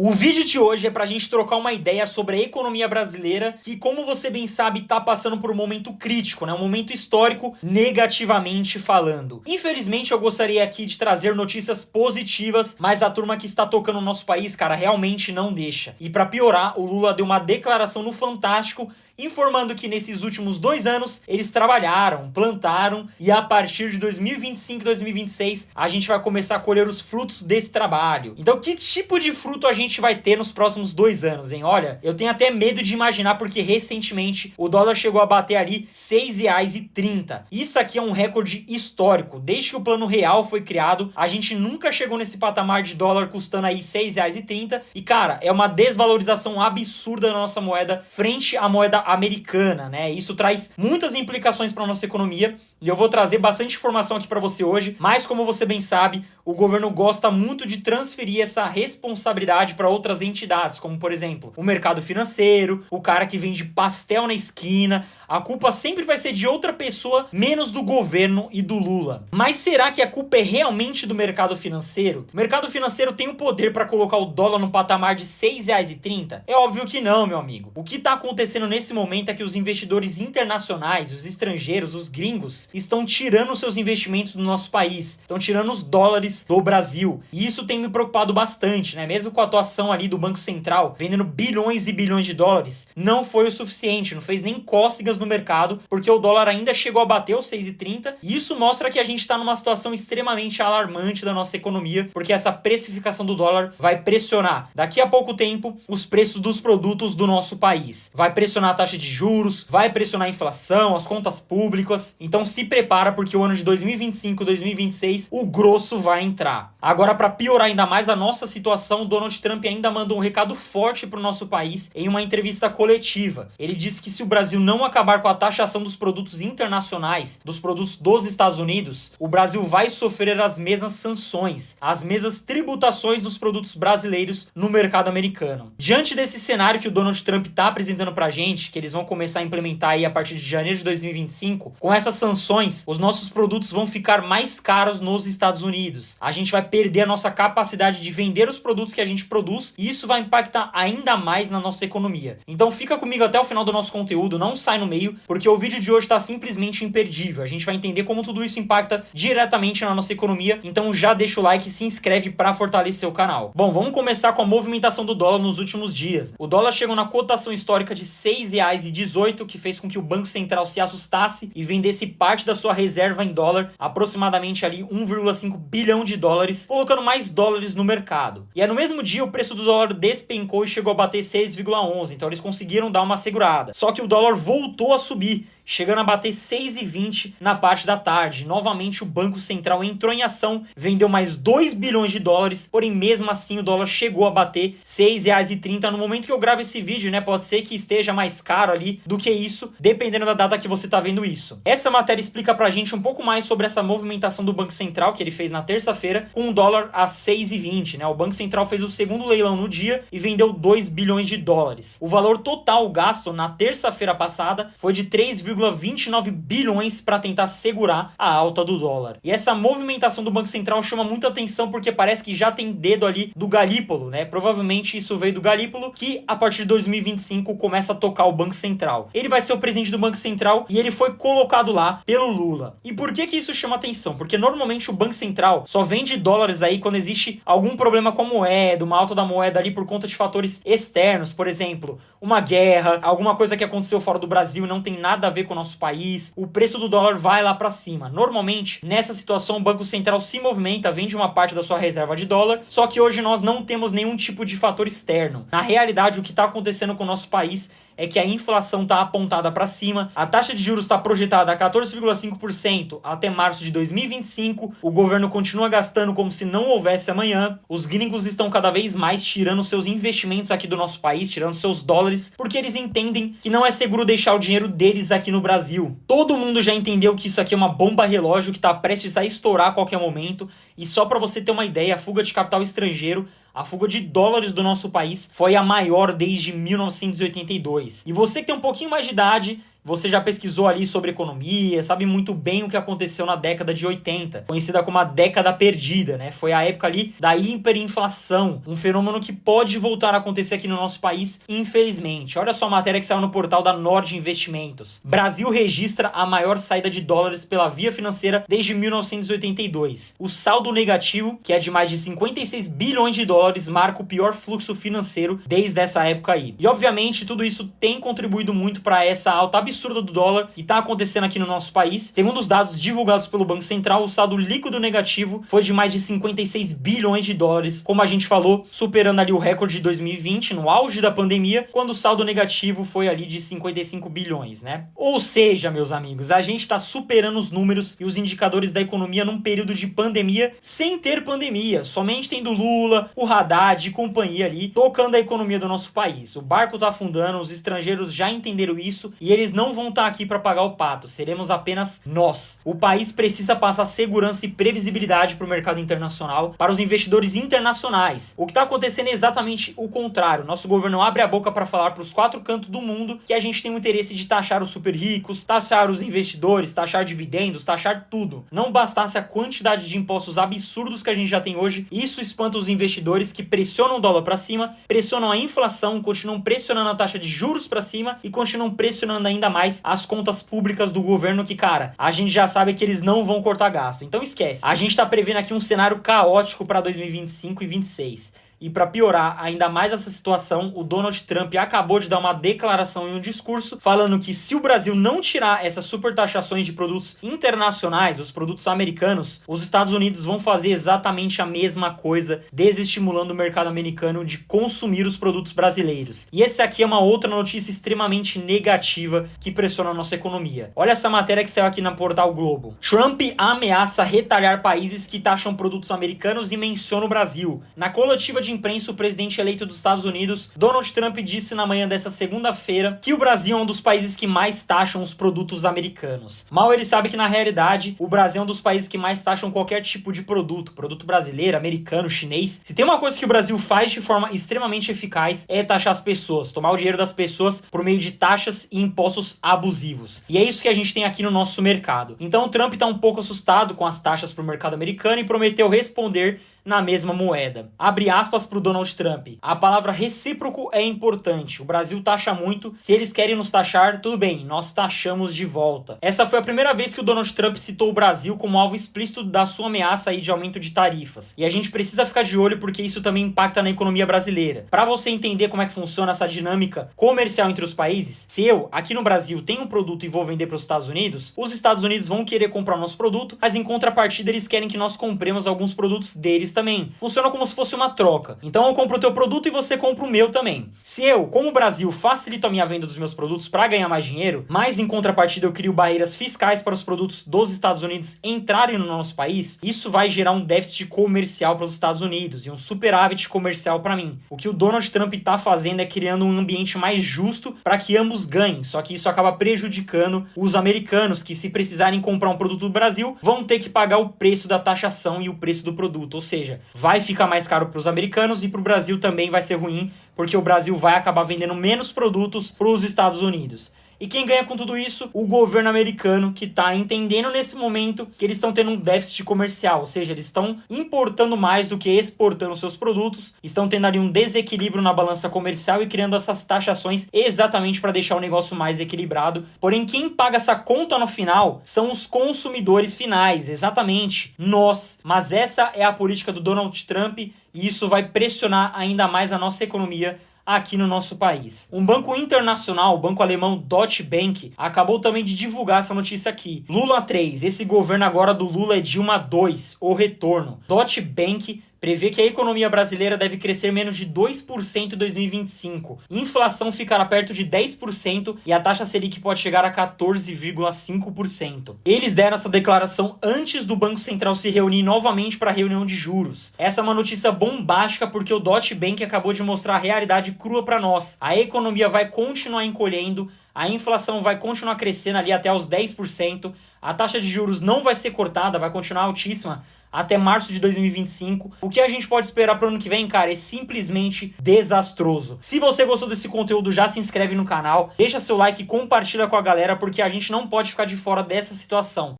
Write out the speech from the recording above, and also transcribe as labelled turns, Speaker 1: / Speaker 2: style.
Speaker 1: O vídeo de hoje é pra gente trocar uma ideia sobre a economia brasileira, que, como você bem sabe, tá passando por um momento crítico, né? Um momento histórico, negativamente falando. Infelizmente, eu gostaria aqui de trazer notícias positivas, mas a turma que está tocando o nosso país, cara, realmente não deixa. E pra piorar, o Lula deu uma declaração no Fantástico informando que nesses últimos 2 anos eles trabalharam, plantaram e a partir de 2025 e 2026 a gente vai começar a colher os frutos desse trabalho. Então, que tipo de fruto a gente vai ter nos próximos 2 anos, hein? Olha, eu tenho até medo de imaginar porque recentemente o dólar chegou a bater ali R$ 6,30. Isso aqui é um recorde histórico. Desde que o Plano Real foi criado, a gente nunca chegou nesse patamar de dólar custando aí R$ 6,30 e, cara, é uma desvalorização absurda da nossa moeda frente à moeda americana, né? Isso traz muitas implicações para nossa economia e eu vou trazer bastante informação aqui para você hoje, mas como você bem sabe, o governo gosta muito de transferir essa responsabilidade para outras entidades, como por exemplo, o mercado financeiro, o cara que vende pastel na esquina. A culpa sempre vai ser de outra pessoa, menos do governo e do Lula. Mas será que a culpa é realmente do mercado financeiro? O mercado financeiro tem o poder para colocar o dólar no patamar de R$ 6,30? É óbvio que não, meu amigo. O que está acontecendo nesse momento é que os investidores internacionais, os estrangeiros, os gringos, estão tirando seus investimentos do nosso país, estão tirando os dólares do Brasil. E isso tem me preocupado bastante, né? Mesmo com a atuação ali do Banco Central, vendendo bilhões e bilhões de dólares, não foi o suficiente, não fez nem cócegas no mercado, porque o dólar ainda chegou a bater os 6,30, e isso mostra que a gente está numa situação extremamente alarmante da nossa economia, porque essa precificação do dólar vai pressionar, daqui a pouco tempo, os preços dos produtos do nosso país. Vai pressionar a taxa de juros, vai pressionar a inflação, as contas públicas. Então se prepara, porque o ano de 2025 e 2026, o grosso vai entrar. Agora, para piorar ainda mais a nossa situação, Donald Trump ainda mandou um recado forte para o nosso país em uma entrevista coletiva. Ele disse que se o Brasil não acabar com a taxação dos produtos internacionais, dos produtos dos Estados Unidos, o Brasil vai sofrer as mesmas sanções, as mesmas tributações dos produtos brasileiros no mercado americano. Diante desse cenário que o Donald Trump está apresentando pra gente, que eles vão começar a implementar aí a partir de janeiro de 2025, com essas sanções, os nossos produtos vão ficar mais caros nos Estados Unidos. A gente vai perder a nossa capacidade de vender os produtos que a gente produz e isso vai impactar ainda mais na nossa economia. Então fica comigo até o final do nosso conteúdo, não sai no meio, porque o vídeo de hoje está simplesmente imperdível. A gente vai entender como tudo isso impacta diretamente na nossa economia, então já deixa o like e se inscreve para fortalecer o canal. Bom, vamos começar com a movimentação do dólar nos últimos dias. O dólar chegou na cotação histórica de R$ 6,18, que fez com que o Banco Central se assustasse e vendesse parte da sua reserva em dólar, aproximadamente ali 1,5 bilhão de dólares, colocando mais dólares no mercado. E no mesmo dia o preço do dólar despencou e chegou a bater 6,11, então eles conseguiram dar uma segurada. Só que o dólar voltou a subir, chegando a bater 6,20 na parte da tarde. Novamente o Banco Central entrou em ação, vendeu mais 2 bilhões de dólares, porém mesmo assim o dólar chegou a bater R$ 6,30 no momento que eu gravo esse vídeo, né? Pode ser que esteja mais caro ali do que isso, dependendo da data que você tá vendo isso. Essa matéria explica pra gente um pouco mais sobre essa movimentação do Banco Central que ele fez na terça-feira com o dólar a 6,20, né? O Banco Central fez o segundo leilão no dia e vendeu 2 bilhões de dólares. O valor total gasto na terça-feira passada foi de 3,29 bilhões para tentar segurar a alta do dólar. E essa movimentação do Banco Central chama muita atenção porque parece que já tem dedo ali do Galípolo, né? Provavelmente isso veio do Galípolo, que a partir de 2025 começa a tocar o Banco Central. Ele vai ser o presidente do Banco Central e ele foi colocado lá pelo Lula. E por que isso chama atenção? Porque normalmente o Banco Central só vende dólares aí quando existe algum problema com a moeda, uma alta da moeda ali por conta de fatores externos, por exemplo, uma guerra, alguma coisa que aconteceu fora do Brasil e não tem nada a ver com o nosso país, o preço do dólar vai lá para cima. Normalmente, nessa situação, o Banco Central se movimenta, vende uma parte da sua reserva de dólar, só que hoje nós não temos nenhum tipo de fator externo. Na realidade, o que está acontecendo com o nosso país é que a inflação está apontada para cima, a taxa de juros está projetada a 14,5% até março de 2025, o governo continua gastando como se não houvesse amanhã, os gringos estão cada vez mais tirando seus investimentos aqui do nosso país, tirando seus dólares, porque eles entendem que não é seguro deixar o dinheiro deles aqui no Brasil. Todo mundo já entendeu que isso aqui é uma bomba relógio que está prestes a estourar a qualquer momento, e só para você ter uma ideia, a fuga de capital estrangeiro, a fuga de dólares do nosso país foi a maior desde 1982. E você que tem um pouquinho mais de idade você já pesquisou ali sobre economia, sabe muito bem o que aconteceu na década de 80, conhecida como a década perdida, né? Foi a época ali da hiperinflação, um fenômeno que pode voltar a acontecer aqui no nosso país, infelizmente. Olha só a matéria que saiu no portal da Nord Investimentos. Brasil registra a maior saída de dólares pela via financeira desde 1982. O saldo negativo, que é de mais de 56 bilhões de dólares, marca o pior fluxo financeiro desde essa época aí. E obviamente tudo isso tem contribuído muito para essa alta absurda do dólar que está acontecendo aqui no nosso país. Segundo os dados divulgados pelo Banco Central, o saldo líquido negativo foi de mais de 56 bilhões de dólares, como a gente falou, superando ali o recorde de 2020, no auge da pandemia, quando o saldo negativo foi ali de 55 bilhões, né? Ou seja, meus amigos, a gente está superando os números e os indicadores da economia num período de pandemia sem ter pandemia, somente tendo Lula, o Haddad e companhia ali tocando a economia do nosso país. O barco tá afundando, os estrangeiros já entenderam isso e eles não vão estar aqui para pagar o pato, seremos apenas nós. O país precisa passar segurança e previsibilidade para o mercado internacional, para os investidores internacionais. O que está acontecendo é exatamente o contrário. Nosso governo abre a boca para falar para os quatro cantos do mundo que a gente tem o interesse de taxar os super ricos, taxar os investidores, taxar dividendos, taxar tudo. Não bastasse a quantidade de impostos absurdos que a gente já tem hoje, isso espanta os investidores que pressionam o dólar para cima, pressionam a inflação, continuam pressionando a taxa de juros para cima e continuam pressionando ainda mais as contas públicas do governo que, cara, a gente já sabe que eles não vão cortar gasto. Então esquece. A gente tá prevendo aqui um cenário caótico para 2025 e 2026. E para piorar ainda mais essa situação, o Donald Trump acabou de dar uma declaração em um discurso falando que se o Brasil não tirar essas supertaxações de produtos internacionais, os produtos americanos, os Estados Unidos vão fazer exatamente a mesma coisa, desestimulando o mercado americano de consumir os produtos brasileiros. E essa aqui é uma outra notícia extremamente negativa que pressiona a nossa economia. Olha essa matéria que saiu aqui na Portal Globo. Trump ameaça retalhar países que taxam produtos americanos e menciona o Brasil. Na coletiva de imprensa, o presidente eleito dos Estados Unidos, Donald Trump, disse na manhã dessa segunda-feira que o Brasil é um dos países que mais taxam os produtos americanos. Mal ele sabe que, na realidade, o Brasil é um dos países que mais taxam qualquer tipo de produto brasileiro, americano, chinês. Se tem uma coisa que o Brasil faz de forma extremamente eficaz é taxar as pessoas, tomar o dinheiro das pessoas por meio de taxas e impostos abusivos. E é isso que a gente tem aqui no nosso mercado. Então o Trump está um pouco assustado com as taxas para o mercado americano e prometeu responder na mesma moeda. Abre aspas para o Donald Trump. A palavra recíproco é importante. O Brasil taxa muito. Se eles querem nos taxar, tudo bem, nós taxamos de volta. Essa foi a primeira vez que o Donald Trump citou o Brasil como alvo explícito da sua ameaça aí de aumento de tarifas. E a gente precisa ficar de olho porque isso também impacta na economia brasileira. Para você entender como é que funciona essa dinâmica comercial entre os países, se eu, aqui no Brasil, tenho um produto e vou vender para os Estados Unidos, os Estados Unidos vão querer comprar o nosso produto, mas em contrapartida eles querem que nós compremos alguns produtos deles também. Funciona como se fosse uma troca. Então eu compro o teu produto e você compra o meu também. Se eu, como Brasil, facilito a minha venda dos meus produtos para ganhar mais dinheiro, mas em contrapartida eu crio barreiras fiscais para os produtos dos Estados Unidos entrarem no nosso país, isso vai gerar um déficit comercial para os Estados Unidos e um superávit comercial para mim. O que o Donald Trump está fazendo é criando um ambiente mais justo para que ambos ganhem, só que isso acaba prejudicando os americanos que, se precisarem comprar um produto do Brasil, vão ter que pagar o preço da taxação e o preço do produto, ou seja, vai ficar mais caro para os americanos e para o Brasil também vai ser ruim, porque o Brasil vai acabar vendendo menos produtos para os Estados Unidos. E quem ganha com tudo isso? O governo americano, que está entendendo nesse momento que eles estão tendo um déficit comercial, ou seja, eles estão importando mais do que exportando seus produtos, estão tendo ali um desequilíbrio na balança comercial e criando essas taxações exatamente para deixar o negócio mais equilibrado. Porém, quem paga essa conta no final são os consumidores finais, exatamente, nós. Mas essa é a política do Donald Trump e isso vai pressionar ainda mais a nossa economia aqui no nosso país. Um banco internacional, o banco alemão Deutsche Bank, acabou também de divulgar essa notícia aqui. Lula 3, esse governo agora do Lula é Dilma 2, o retorno. Deutsche Bank prevê que a economia brasileira deve crescer menos de 2% em 2025. Inflação ficará perto de 10% e a taxa Selic pode chegar a 14,5%. Eles deram essa declaração antes do Banco Central se reunir novamente para a reunião de juros. Essa é uma notícia bombástica porque o Deutsche Bank acabou de mostrar a realidade crua para nós. A economia vai continuar encolhendo, a inflação vai continuar crescendo ali até os 10%, a taxa de juros não vai ser cortada, vai continuar altíssima até março de 2025. O que a gente pode esperar para o ano que vem, cara, é simplesmente desastroso. Se você gostou desse conteúdo, já se inscreve no canal, deixa seu like e compartilha com a galera, porque a gente não pode ficar de fora dessa situação.